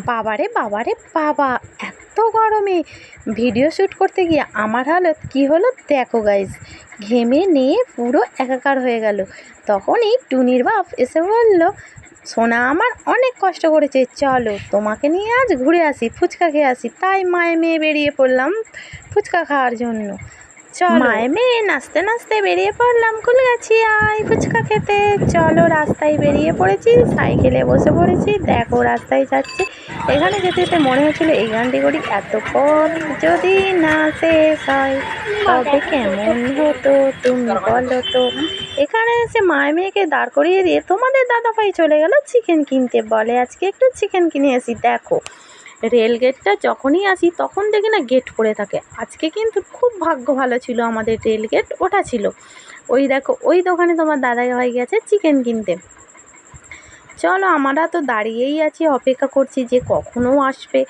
বাবারে বাবারে বাবা, এত গরমে ভিডিও শ্যুট করতে গিয়ে আমার হালত কী হলো দেখো গাইজ। ঘেমে নিয়ে পুরো একাকার হয়ে গেল। তখনই টুনির বাপ এসে বলল, সোনা আমার অনেক কষ্ট করেছে, চলো তোমাকে নিয়ে আজ ঘুরে আসি, ফুচকা খেয়ে আসি। তাই মায়ে মেয়ে বেরিয়ে পড়লাম ফুচকা খাওয়ার জন্য। মায়ে মেয়ে নাচতে নাচতে বেরিয়ে পড়লাম কুলগাছিয়ায় ফুচকা খেতে। চলো রাস্তায় বেরিয়ে পড়েছি, সাইকেলে বসে পড়েছি, দেখো রাস্তায় যাচ্ছি। এখানে যেতে যেতে মনে হচ্ছিল এই গানটি করি, এত পথ যদি না শেষ হয় তবে কেমন হতো তুমি বলো তো। এখানে এসে মায়ে মেয়েকে দাঁড় করিয়ে দিয়ে তোমাদের দাদাভাই চলে গেল চিকেন কিনতে, বলে আজকে একটু চিকেন কিনে আসি। দেখো রেল গেটটা যখনই আসি তখন দেখি না গেট পড়ে থাকে। আজকে কিন্তু খুব ভাগ্য ভালো ছিল, আমাদের রেল গেট ওটা ছিল। ওই দেখো ওই দোকানে তোমার দাদাভাই গেছে চিকেন কিনতে। চলো আমরা তো দাঁড়িয়েই আছি, অপেক্ষা করছি যে কখনও আসবে।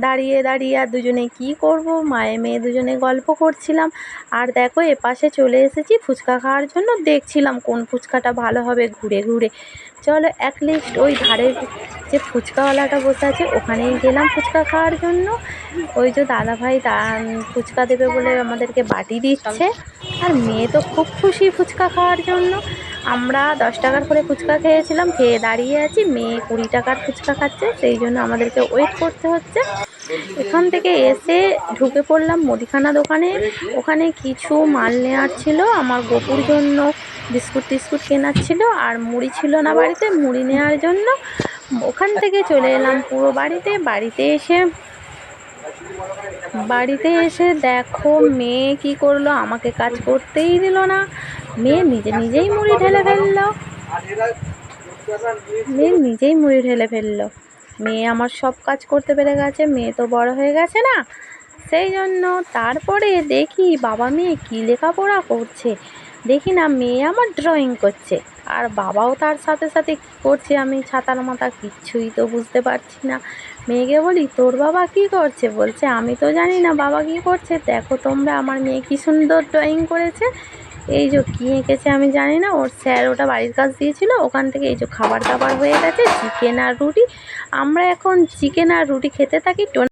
দাঁড়িয়ে দাঁড়িয়ে আর দুজনে কী করব, মায়ে মেয়ে দুজনে গল্প করছিলাম। আর দেখো এপাশে চলে এসেছি ফুচকা খাওয়ার জন্য, দেখছিলাম কোন ফুচকাটা ভালো হবে ঘুরে ঘুরে। চলো অ্যাটলিস্ট ওই ধারের যে ফুচকাওয়ালাটা বসে আছে ওখানেই গেলাম ফুচকা খাওয়ার জন্য। ওই যে দাদাভাই ফুচকা দেবে বলে আমাদেরকে বাটি দিচ্ছে, আর মেয়ে তো খুব খুশি ফুচকা খাওয়ার জন্য। আমরা 10 টাকার করে ফুচকা খেয়েছিলাম, খেয়ে দাঁড়িয়ে আছি, মেয়ে 20 টাকার ফুচকা খাচ্ছে, সেই জন্য আমাদেরকে ওয়েট করতে হচ্ছে। এখান থেকে এসে ঢুকে পড়লাম মুদিখানা দোকানে। ওখানে কিছু মাল নেওয়ার ছিল, আমার গপুর জন্য বিস্কুট টিস্কুট কেনার ছিল, আর মুড়ি ছিল না বাড়িতে, মুড়ি নেওয়ার জন্য ওখান থেকে চলে এলাম পুরো বাড়িতে। বাড়িতে এসে দেখো মেয়ে কি করলো, আমাকে কাজ করতেই দিল না। মেয়ে নিজেই মুড়ি ঢেলে ফেললো। মেয়ে আমার সব কাজ করতে পেরে গেছে, মেয়ে তো বড় হয়ে গেছে না, সেই জন্য। তারপরে দেখি বাবা মেয়ে কী লেখাপড়া করছে, দেখি না মেয়ে আমার ড্রয়িং করছে, আর বাবাও তার সাথে সাথে কী করছে আমি ছাতার মাথা কিচ্ছুই তো বুঝতে পারছি না। মেয়েকে বলি তোর বাবা কী করছে, বলছে আমি তো জানি না বাবা কী করছে। দেখো তোমরা আমার মেয়ে কী সুন্দর ড্রয়িং করেছে, এই যে কী এঁকেছে আমি জানি না, ওর স্যার ওটা বাড়ির কাজ দিয়েছিল, ওখান থেকে এই যে খাবার দাবার হয়ে গেছে চিকেন আর রুটি। আমরা এখন চিকেন আর রুটি খেতে থাকি।